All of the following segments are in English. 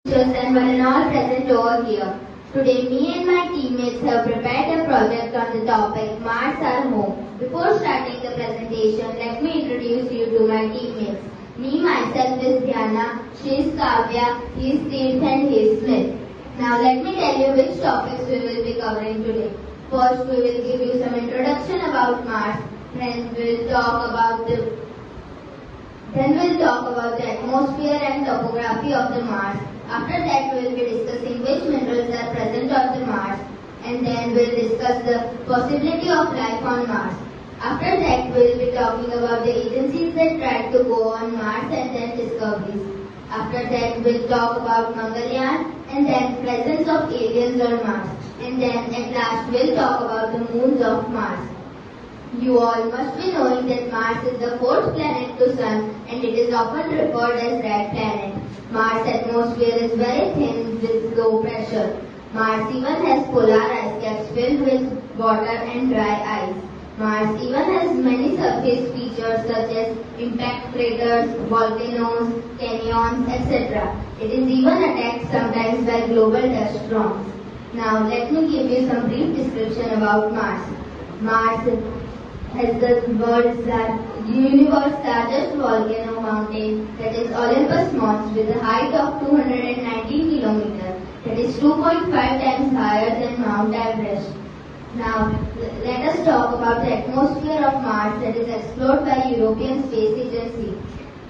And one and all present over here. Today, me and my teammates have prepared a project on the topic Mars our home. Before starting the presentation, let me introduce you to my teammates. Me, myself is Dhyana, she is Kavya, he is Tirth and he is Smith. Now let me tell you which topics we will be covering today. First, we will give you some introduction about Mars. Then we'll talk about the atmosphere and topography of the Mars. After that, we will be discussing which minerals are present on the Mars, and then we will discuss the possibility of life on Mars. After that, we will be talking about the agencies that tried to go on Mars and then discoveries. After that, we will talk about Mangalyaan and then presence of aliens on Mars. And then at last, we will talk about the moons of Mars. You all must be knowing that Mars is the fourth planet to Sun and it is often referred as red planet. Mars' atmosphere is very thin with low pressure. Mars even has polar ice caps filled with water and dry ice. Mars even has many surface features such as impact craters, volcanoes, canyons, etc. It is even attacked sometimes by global dust storms. Now let me give you some brief description about Mars. Mars has the universe's largest volcano mountain, that is Olympus Mons, with a height of 219 kilometers, that is 2.5 times higher than Mount Everest. Now, let us talk about the atmosphere of Mars that is explored by European Space Agency.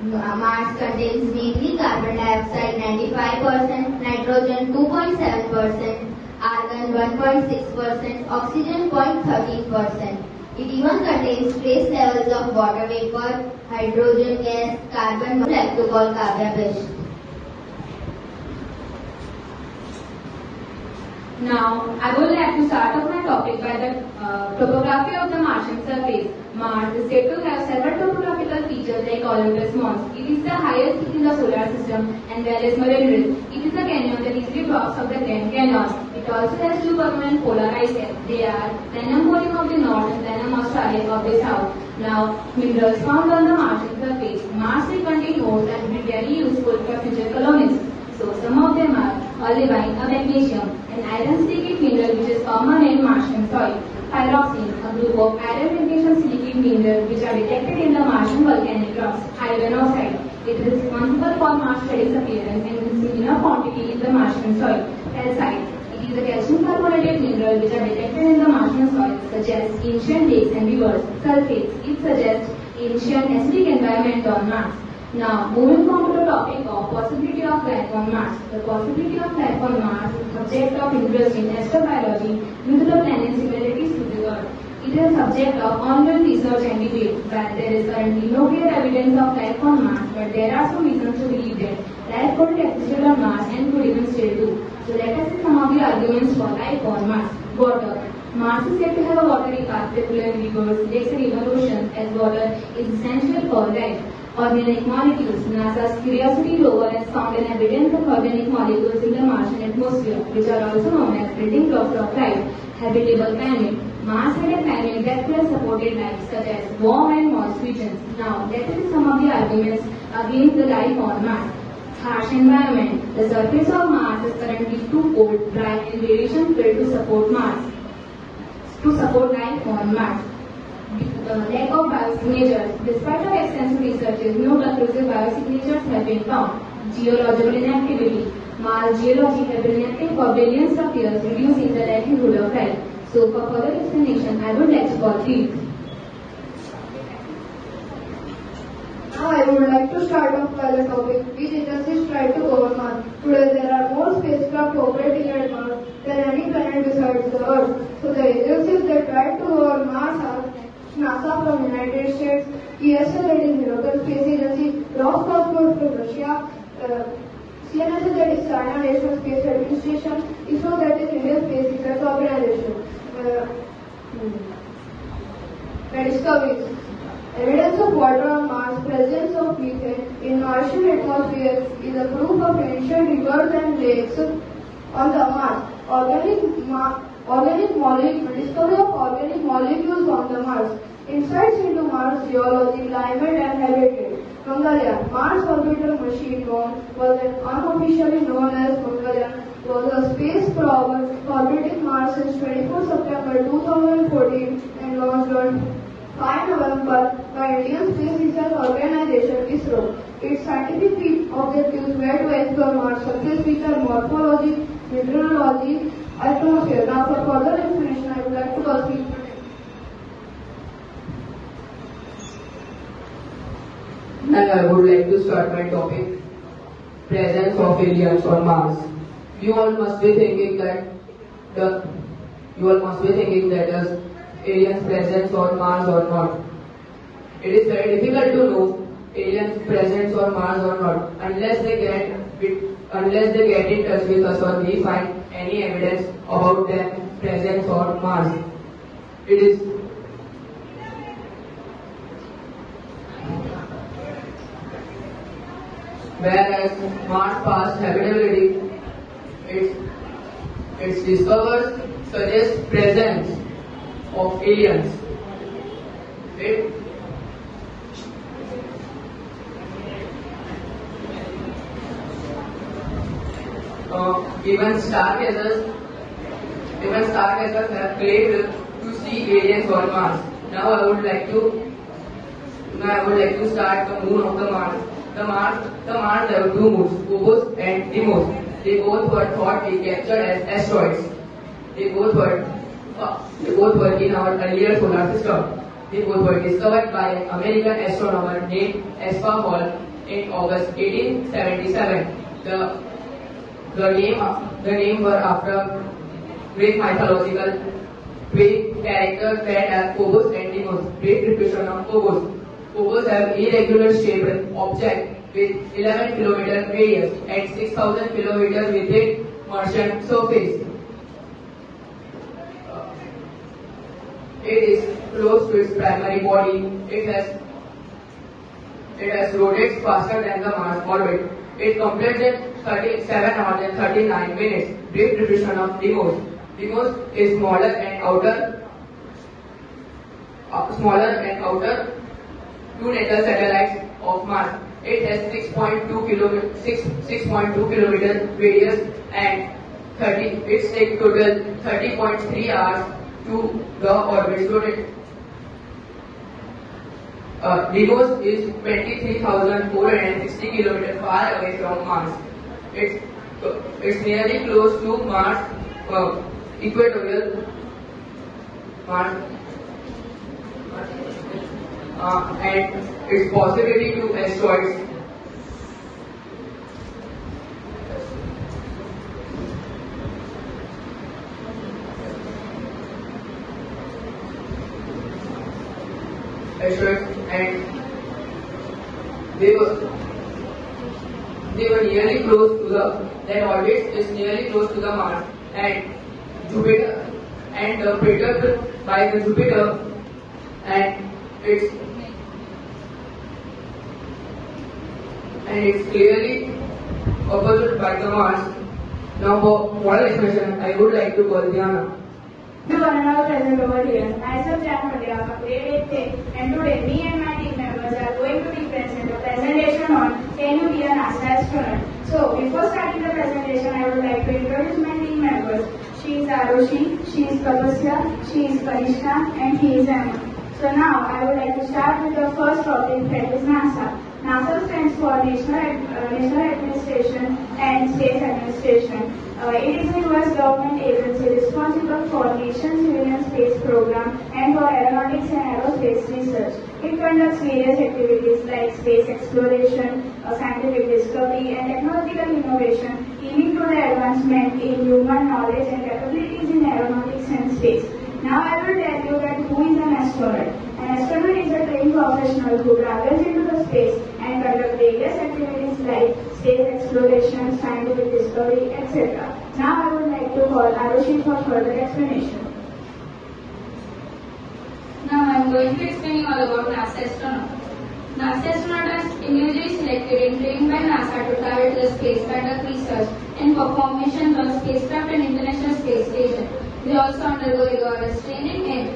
Mars contains mainly carbon dioxide 95%, nitrogen 2.7%, argon 1.6%, oxygen 0.13%. It even contains trace levels of water vapor, hydrogen gas, carbon monoxide, to call Kavya. Now, I would like to start off my topic by the topography of the Martian surface. Mars is said to have several topographical features like Olympus Mons. It is the highest peak in the solar system and well as marine ridge. It is a canyon that easily blocks of the Grand Canyon. It also has two permanent polar ice caps. They are Tennum Poling of the north and Tennum Australis of the south. Now, minerals found on the Martian surface. Mars will contain ores that will be very useful for future colonists. So, some of them are olivine, a magnesium, an iron silicate mineral which is common in Martian soil, pyroxene, a group of iron magnesium silicate minerals which are detected in the Martian volcanic rocks, iron oxide. It is responsible for Mars Terrace appearance and is in enough quantity in the Martian soil, calcite. It is a calcium carbonated mineral which are detected in the Martian soil such as ancient lakes and rivers, sulfates. It suggests ancient acidic environment on Mars. Now, moving on to the topic of possibility of life on Mars. The possibility of life on Mars is a subject of interest in astrobiology due to the planet's similarities to the Earth. It is a subject of ongoing research and debate. While there is currently no clear evidence of life on Mars, but there are some reasons to believe that life could have existed on Mars and could even still do. So let us see some of the arguments for life on Mars. Water. Mars is said to have a watery path, particularly rivers, lakes and even oceans, as water is essential for life. Organic molecules. NASA's Curiosity rover has found an evidence of organic molecules in the Martian atmosphere, which are also known as building blocks of life. Habitable climate. Mars had a climate that could have supported life, such as warm and moist regions. Now, let us see some of the arguments against the life on Mars. Harsh environment. The surface of Mars is currently too cold, dry, and radiation-filled to support life on Mars. Lack of biosignatures. Despite of extensive researches, no conclusive biosignatures have been found. Geological inactivity. Mars geology has been inactive for billions of years, reducing the likelihood of life. So, for further explanation, I would like to call Tirth. Now I would like to start off by the topic which agencies try to go on Mars. Today there are more spacecraft operating at Mars than any planet besides the Earth. So the agencies that tried to go on Mars are NASA from United States, ESA that is European Space Agency, Roscosmos from Russia, CNSA that is China National Space Administration, ISRO that is Indian Space Research Organization. The discoveries. Evidence of water on Mars, presence of methane in Martian atmosphere is a proof of ancient rivers and lakes on the Mars. Discovery of organic molecules on the Mars. Insights into Mars geology, climate and habitat. Mangalyaan, Mars orbiter machine was unofficially known as Mangalyaan, was a space probe orbiting Mars since 24 September 2014 and launched on 5 November by Indian Space Research Organization (ISRO). Its scientific objectives were to explore Mars surface feature, morphology, mineralogy, atmosphere. Now, for further explanation, I would like to call speak. And I would like to start my topic, presence of aliens on Mars. You all must be thinking that the does aliens presence on Mars or not. It is very difficult to know aliens presence on Mars or not unless they get in touch with us or we find any evidence about their presence on Mars. It is whereas Mars past habitability, its discoveries suggest presence of aliens. Even stargazers have claimed to see aliens on Mars. Now I would like to start the moon of the Mars. The Mars have two moons, Phobos and Deimos. They both were thought to be captured as asteroids. They both were in our earlier solar system. They both were discovered by an American astronomer named Espa Hall in August 1877. The name were after Greek mythological characters that are Phobos and Deimos. Great representation of Phobos. Phobos have irregular shaped object with 11 km radius and 6,000 km within Martian surface. It is close to its primary body. It has rotates faster than the Mars orbit. It completed 37 hours and 39 minutes. Brief description of Deimos. Deimos is smaller and outer two natal satellites of Mars. It has 6.2 kilometer radius and it takes total 30.3 hours to the orbit rotate. Deimos is 23,460 kilometers far away from Mars. It's nearly close to Mars equatorial Mars and its possibility to asteroids. And they were nearly close to their orbit is nearly close to the Mars and Jupiter and predicted by the Jupiter and it's clearly opposite by the Mars. Now for more explanation, I would like to call Diana. To one and all present over here, myself Jan Madhya from grade 8th, and today me and my team members are going to be present a presentation on Can You Be a NASA Astronaut? So before starting the presentation, I would like to introduce my team members. She is Arushi, she is Tapasya, she is Kanishka, and he is Emma. So now I would like to start with the first topic, that is NASA. NASA stands for National Administration and Space Administration. It is a US government agency responsible for nation's civilian space program and for aeronautics and aerospace research. It conducts various activities like space exploration, scientific discovery and technological innovation, leading to the advancement in human knowledge and capabilities in aeronautics and space. Now I will tell you that who is an astronaut. An astronaut is a trained professional who travels into the space and conducts various activities like space exploration, scientific discovery, etc. Now I would like to call Arushi for further explanation. Now I am going to explain you all about NASA astronaut. NASA astronauts are individually selected and trained by NASA to travel to the space, conduct research, and perform missions on spacecraft and International Space Station. They also undergo rigorous training in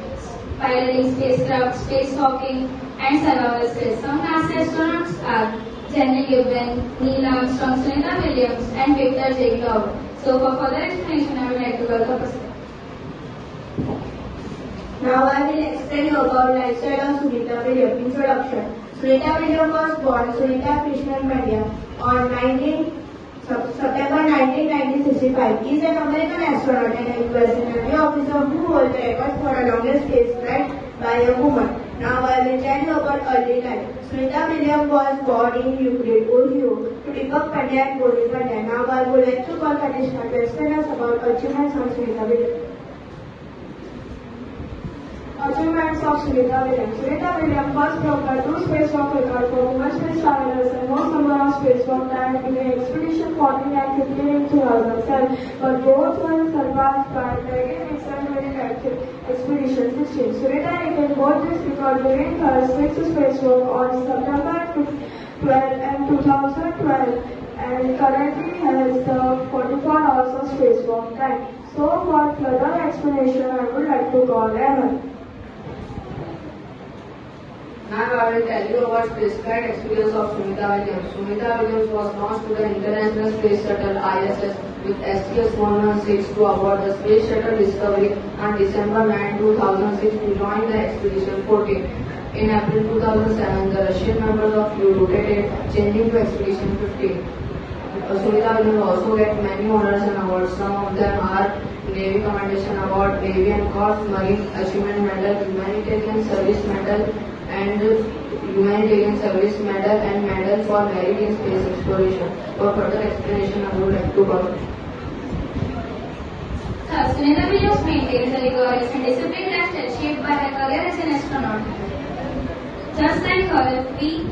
piloting spacecraft, spacewalking, And survival space. Some NASA astronauts are Jenny Gibbon, Neil Armstrong, Sunita Williams, and Victor J. Glover. So for further explanation, I would like to welcome us. Now I will explain you about lifestyle of Sunita Williams. Introduction. Sunita Williams was born Sunita Krishnan Pandya on September 1965. He is an American astronaut and a US Navy officer who holds the record for the longest space flight by a woman. Now I will tell you about early life. Sunita Williams was born in Euclid, Ohio, to Deepak Pandya and Gauri Pandya. Now I would like to call Kanishka to explain us about achievements of Sunita Williams. Achievements of Sunita Williams. Sunita Williams first broke the 2 spacewalk record for women space travelers and most number of spacewalk time in the expedition 14 and 15 in 2007, but both were surpassed by Dragon Accelerated Expedition 16. Sunita retained both this record during her 6th spacewalk on September 12 and 2012 and currently has the 44 hours of spacewalk time. So for further explanation, I would like to call Emma. Now I will tell you about spaceflight experience of Sunita Williams. Sunita Williams was launched to the International Space Shuttle ISS with STS-116 to aboard the Space Shuttle Discovery on December 9, 2006 to join the Expedition 14. In April 2007, the Russian members of crew rotated, changing to Expedition 15. Sunita Williams also get many honors and awards. Some of them are Navy Commendation Award, Navy and Corps Marine Achievement Medal, Humanitarian Service Medal, and Humanitarian Service Medal and Medal for Merit in Space Exploration. For further explanation, I would like to call. Sunita Williams maintains a rigorous and disciplined lifestyle shaped by her career as an astronaut. Just like her, we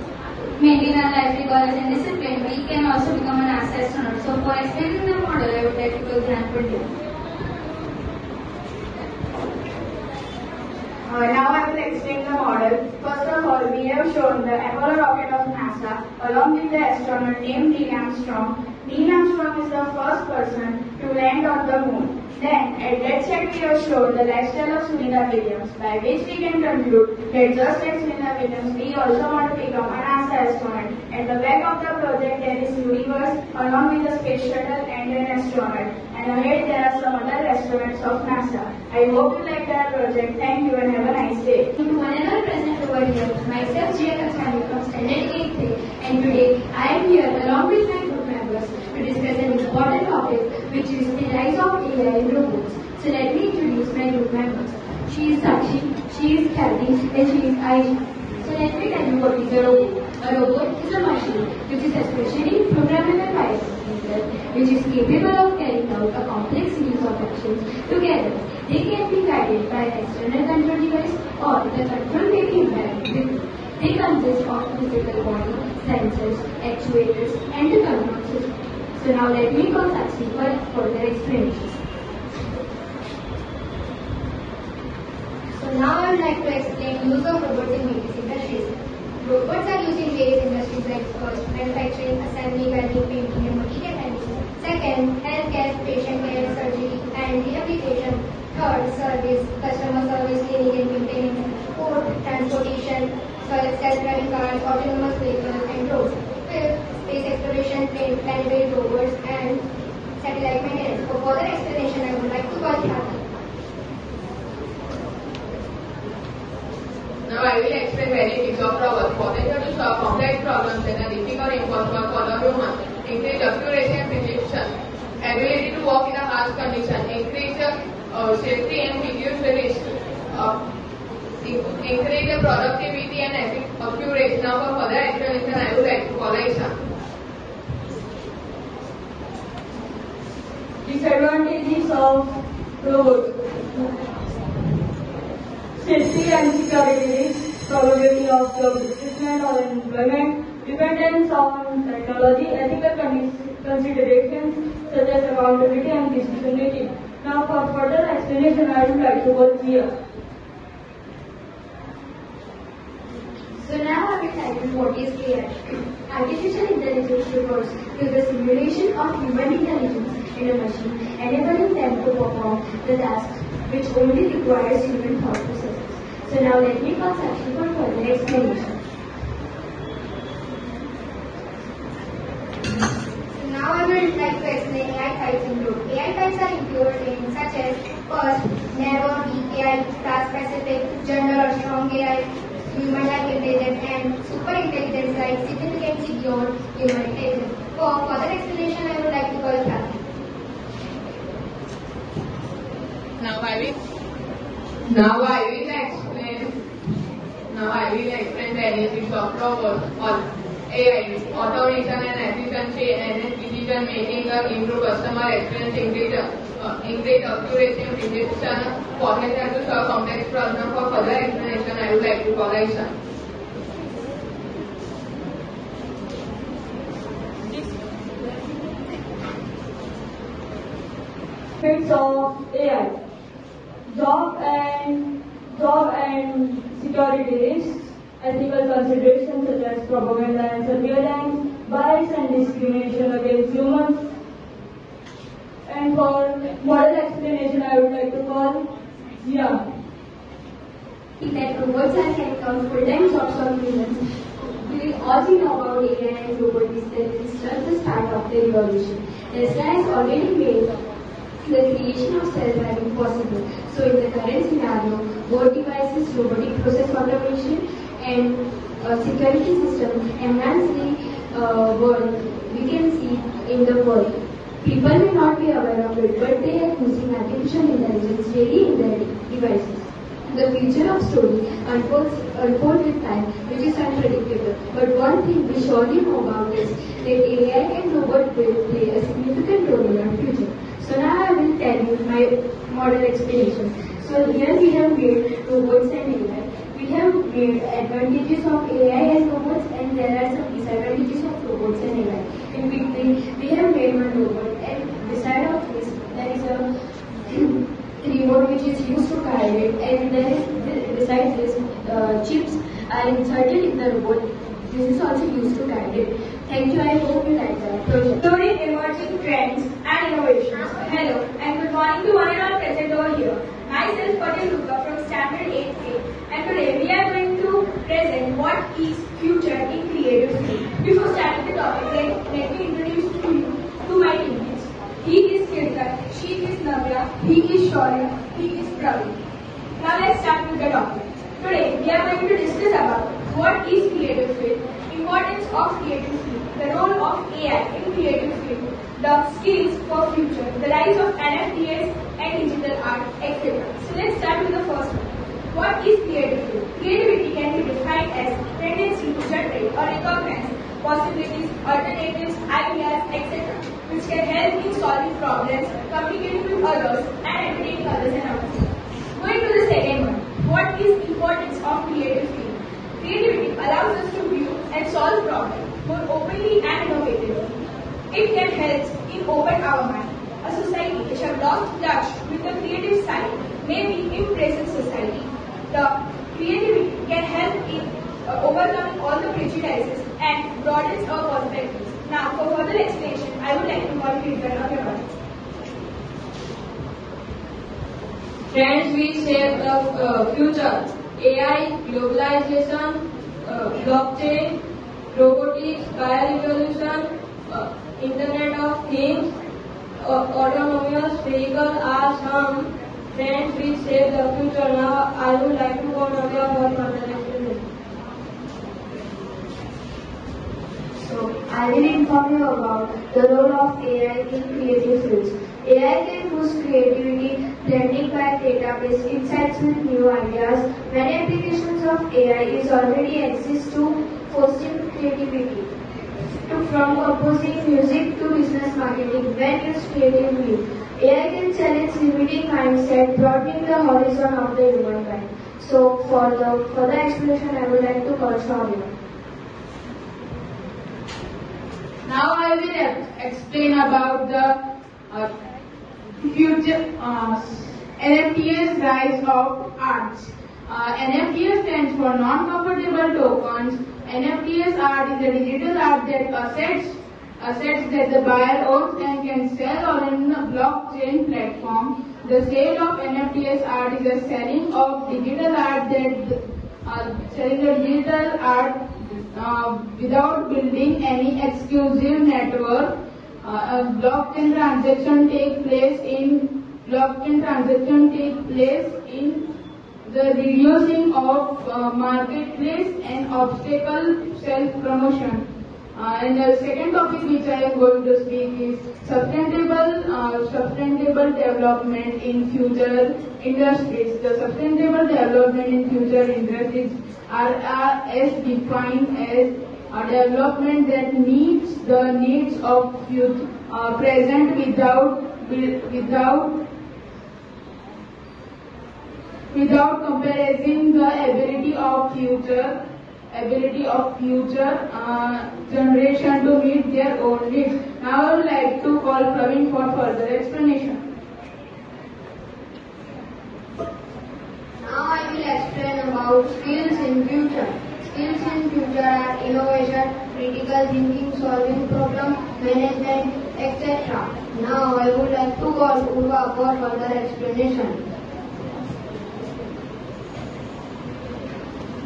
maintain our life rigorous and disciplined, we can also become an NASA astronaut. So for explaining the model, I would like to call Grant. Now I will explain the model. First of all, we have shown the Apollo rocket of NASA along with the astronaut named Neil Armstrong. Neil Armstrong is the first person to land on the moon. Then, at that side we have shown the lifestyle of Sunita Williams, by which we can conclude that just like Sunita Williams, we also want to become a NASA astronaut. At the back of the project there is universe along with the space shuttle and an astronaut. And ahead there are some other astronauts of NASA. I hope you like our project. Thank you and have a nice day. Whenever present over here, myself Jia Kathani from Standard 8th, and today I am here along with my group members to discuss an important topic, which is the rise of AI in robots. So let me introduce my group members. She is Sakshi, she is Kathy, and she is Aisha. So let me tell you what is a robot. A robot is a machine which is especially programmable by a computer, which is capable of carrying out a complex series of actions together. They can be guided by an external control device or the control may be embedded. They consist of physical body, sensors, actuators, and the control system. So now let me call Sakshi for further explanations. So now I would like to explain use of robots in various industries. Robots are used in various industries like first, manufacturing, assembly, welding, painting, and material handling. Second, healthcare, patient care, surgery, and rehabilitation. Third, service, customer service, cleaning and maintenance. Fourth, transportation, self-driving cars, autonomous vehicles, and roads. Fifth, space exploration, planetary rovers, and satellite maintenance. For further explanation, I would like to call Kathy. Now I will explain benefits of robots. Potential to solve complex problems that are difficult and impossible for the human. Increase accuracy and precision. Ability to work in a harsh condition. Increase safety and reduce the risk. Increase the productivity and accuracy. Now for further explanation, I would like to call Aisha. Disadvantages of robots. Safety and security risks, probability of job displacement or employment, dependence on technology, ethical considerations such as accountability and decision making. Now for further explanation, I would like to go here. So now I will tell you what is AI. Artificial intelligence refers to the simulation of human intelligence in a machine, enabling them to perform the tasks which only requires human thought processes. So now let me call Sakshi for further explanation. Now I would like to explain AI types include. AI types are included in such as first, narrow or weak AI, task-specific, general or strong AI, human-like intelligence, and super intelligence like significantly beyond human intelligence. For further explanation, I would like to call Kathy. Now I will explain benefits of robots on AI, automation and efficiency, and decision making, improve customer experience, increase accuracy and precision, formation to solve complex problems. For further explanation, I would like to call Aisha. Benefits of AI. Job and security risks, ethical considerations such as propaganda and surveillance, bias and discrimination against humans. And for model explanation, I would like to call Zia. That robots are carrying out full-time jobs of humans. We all know about AI and robotics that is just the start of the revolution. Tesla has already made the creation of self-driving possible. So in the current scenario, both devices, robotic process automation and security system enhance the world we can see in the world. People may not be aware of it, but they are using artificial intelligence daily in their devices. The future of story unfolds with time, which is unpredictable. But one thing we surely know about is that AI and robot will play a significant role in our future. So now I will tell you my model explanation. So here we have made robots and AI. We have made advantages of AI and robots, and there are some disadvantages of robots and AI. In between, we have made one robot, and beside of this, there is a remote which is used to guide it, and there is besides this chips are inserted in the robot. This is also used to guide it. Thank you. I hope you like the project. Studying emerging trends and innovations. Hello and good morning to one and all present over here. Myself Patel Luka from Standard 8A, and today we are going to present what is future in creative field. Before starting the topic, let me introduce to you to my teammates. He is Kirtan, she is Navya, he is Shaurya, he is Praveen. Now let's start with the topic. Today we are going to discuss about what is creative field, importance of creative field, the role of AI in creative field, the skills for future, the rise of NFTs and digital art, etc. So let's start with the first one. What is creative field? Creativity can be defined as tendency to generate or recognize possibilities, alternatives, ideas, etc., which can help in solving problems, communicating with others, and entertaining others and ourselves. Going to the second one. What is importance of creative field? Creativity allows us to view and solve problems more openly and innovatively. It can help in open our mind. A society which has lost touch with the creative side may be in present society. The creativity can help in overcoming all the prejudices and broadens our perspectives. Now, for further explanation, I would like to call Kirtan Agarwal. Trends which shape the future. AI, globalization, blockchain, robotics, biorevolution, Internet of Things, autonomous vehicles are some trends which shape the future. Now I would like to go on for further explanation. So, I will inform you about the role of AI in creative fields. AI can boost creativity, blending by database insights with new ideas. Many applications of AI is already exist to fostering creativity. From composing music to business marketing, when used creatively, AI can challenge limiting mindset, broadening the horizon of the humankind. So, for the further explanation, I would like to call Shaurya. Now I will explain about the future NFTs rise of arts. NFTs stands for non-comfortable tokens. NFTs art is a digital art that assets assets that the buyer owns and can sell on a blockchain platform. The sale of NFTs art is the selling of digital art without building any exclusive network. A blockchain transaction take place in the reducing of marketplace and obstacle self-promotion. And the second topic which I am going to speak is sustainable development in future industries. The sustainable development in future industries are as defined as a development that meets the needs of youth present without comparison the ability of future generation to meet their own needs. Now I would like to call Praveen for further explanation. Now I will explain about skills in future. Skills in future are innovation, critical thinking, solving problem, management, etc. Now I would like to call Urva for further explanation.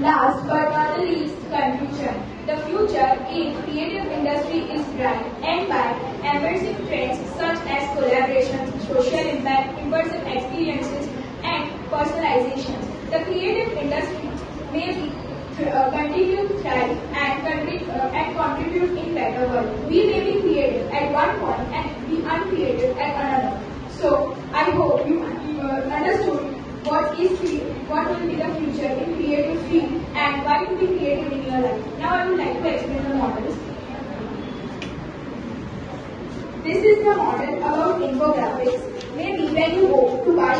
Last but not the least, conclusion. The future in creative industry is bright and by embracing trends such as collaboration, social impact, immersive experiences, and personalizations. The creative industry may continue to thrive and contribute in better world. We may be creative at one point and be uncreative at another. So I hope you understood what will be the future in creative field and why to be creative in your life. Now I would like to explain the models. This is the model about infographics. Maybe when you go to buy a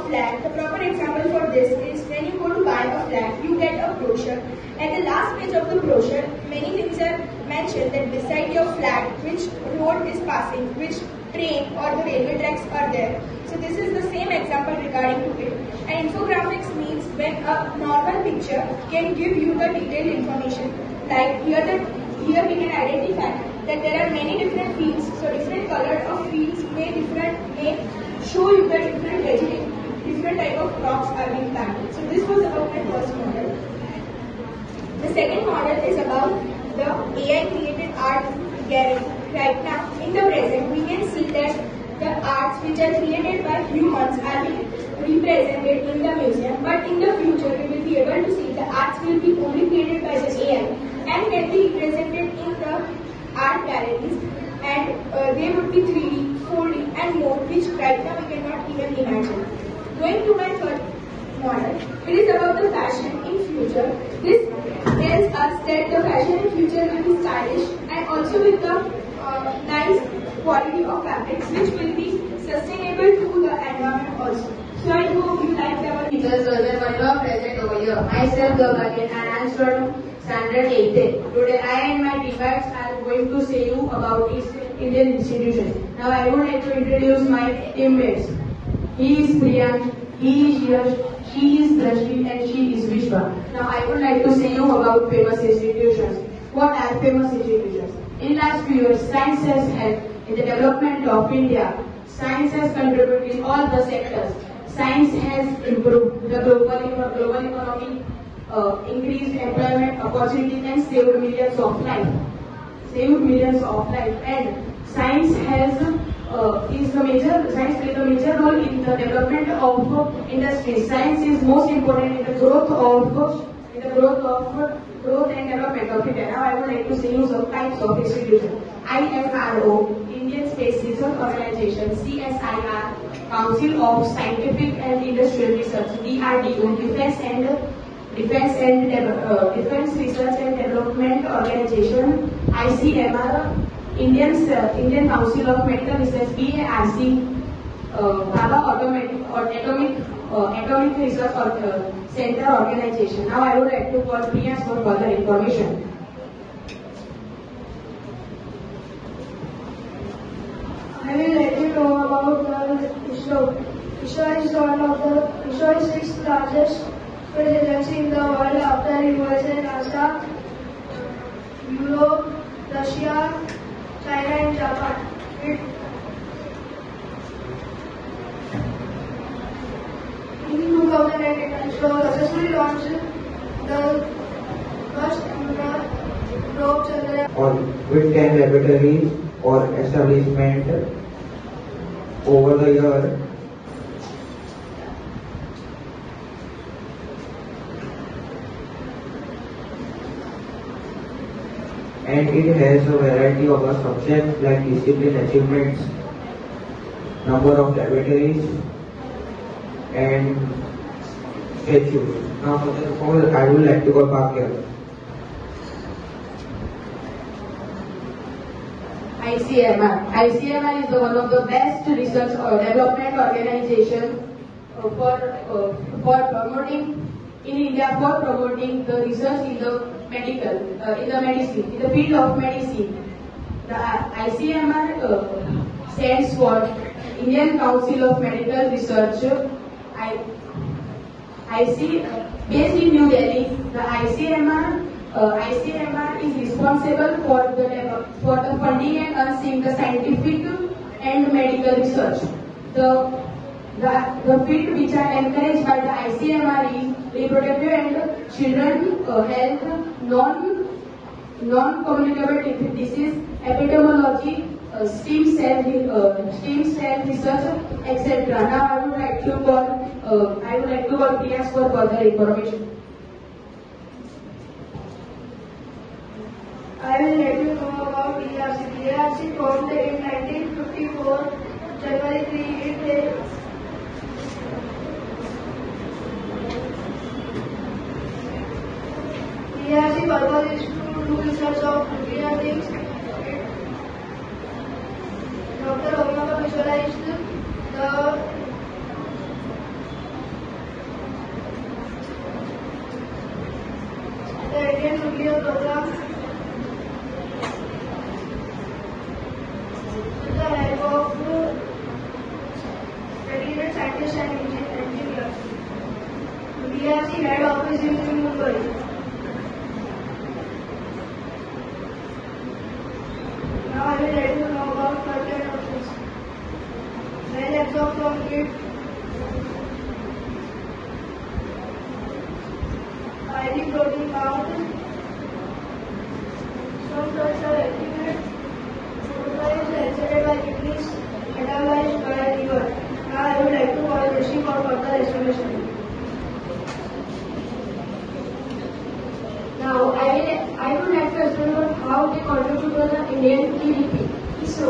flat, the proper example for this is when you go to buy a flat, you get a brochure. At the last page of the brochure, many things are mentioned that beside your flat, which road is passing, which train or the railway tracks are there. So this is the same example regarding to it. And infographics means when a normal picture can give you the detailed information. Like here we can identify that there are many different fields. So different color of fields may show you the different vegetation, different type of crops are being planted. So this was about my first model. The second model is about the AI created art gallery. Right now, in the present, we can see that the arts which are created by humans are being represented in the museum. But in the future, we will be able to see the arts will be only created by the AI and can be represented in the art galleries. And they would be 3D, 4D and more, which right now we cannot even imagine. Going to my third model, it is about the fashion in future. This tells us that the fashion in future will be stylish and also with the nice quality of fabrics, which will be sustainable to the environment also. So I hope you like our teachers present over here. Myself, Gavakin, and I am from standard 8. Today, I and my teammates are going to say you about its Indian institutions. Now, I would like to introduce my teammates. He is Priyank, he is Yash, she is Drashti, and she is Vishwa. Now, I would like to say you about famous institutions. What are famous institutions? In last few years, science has helped in the development of India. Science has contributed in all the sectors. Science has improved the global economy, increased employment opportunities, and saved millions of lives. And science plays a major role in the development of industry. Science is most important in the growth and development of India. Now I would like to say you some types of institutions. ISRO, Indian Space Research Organization, CSIR, Council of Scientific and Industrial Research, DRDO, Defense Research and Development Organization, ICMR, Indian Council of Medical Research, BARC, Baba Atomic Research Center Organization. Now I would like to call Priya for further information. I will let you know about the ISRO. ISRO is 6th largest space agency in the world after USA, NASA, Europe, Russia, China it. In 2008, ISRO successfully launched the first lunar probe Chandrayaan. or with 10 laboratories or establishment over the year. And it has a variety of subjects like discipline achievements, number of laboratories, and statues. Now, I would like to go back here. ICMR. ICMR is one of the best research or development organization for promoting in India for promoting the research in the medical, in the field of medicine. The ICMR stands for Indian Council of Medical Research. Based in New Delhi, the ICMR is responsible for the funding and enhancing the scientific and medical research. The field which are encouraged by the ICMR is reproductive and children health, non-communicable disease, epidemiology, stem cell research, etc. Now I would like to call Priyas for further information. I will let you know about DRC. DRC formed in 1954, January 3. DRC purpose is to do research of nuclear things. Dr. Omar visualized the Indian nuclear program with the help of dedicated scientists and engineers. DRC head office is in Mumbai. Now I will let you know about current affairs. When exam from VIII, highly protein count, some drugs are activated, is exerted by kidneys, metabolized by liver. Now I would like to call Rishi for further explanation. Now, I would like to explain about how they contribute to the Indian GDP. ISRO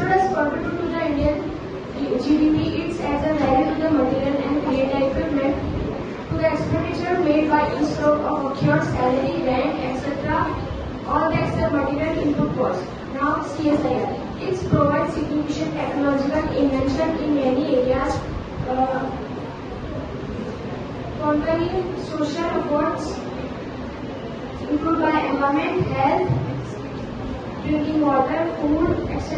does contribute to the Indian GDP. It adds a value to the material and creative equipment. To the expenditure made by ISRO of procured salary, rent, etc. All the extra material input costs. Now, CSIR. It provides significant technological invention in many areas. Concerning social efforts include by environment, health, drinking water, food, etc.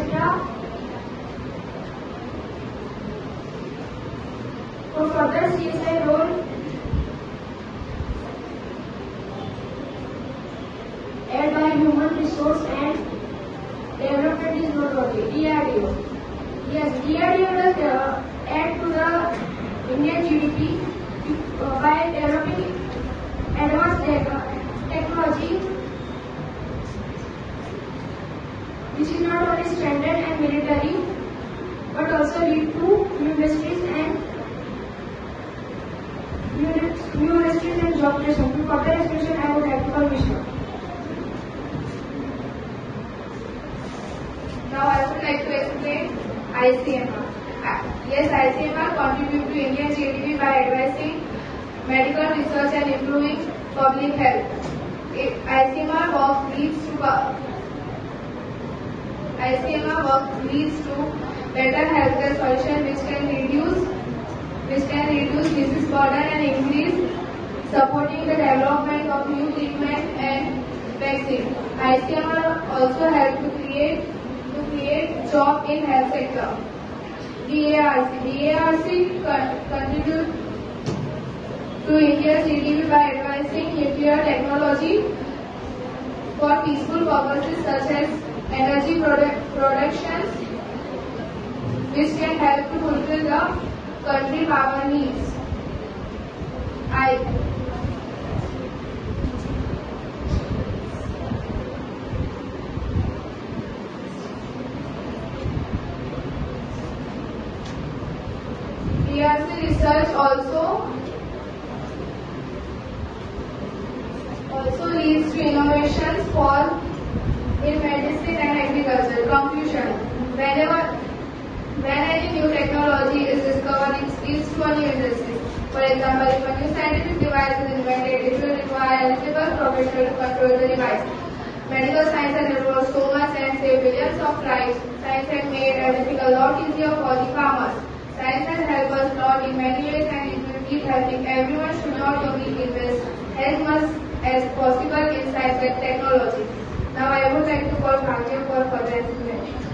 For further CSI role, add by human resource and development is noteworthy. DRDO. Yes, DRDO does add to the Indian GDP by developing advanced technology, which is not only standard and military, but also lead to new industries and job creation. To further explanation, I would like to call Vishnu. Now I would like to explain ICMR. Yes, ICMR contribute to Indian GDP by advising medical research and improving public health. ICMR work leads to better healthcare solution which can reduce disease burden and increase supporting the development of new treatment and vaccine. ICMR also help to create job in health sector. DARC contribute to India's GDP by advancing nuclear technology for peaceful purposes such as energy production, which can help to fulfill the country power needs. DRC research also leads to innovations in medicine and agriculture. Conclusion: when any new technology is discovered, it leads to a new industry. For example, if a new scientific device is invented, it will require eligible professional to control the device. Medical science has evolved so much and saved billions of lives. Science has made everything a lot easier for the farmers. Science has helped us a lot in many ways and it will keep helping. Everyone should not only invest as much as possible in science and technology. Now I would like to call Bhavya for further explanation.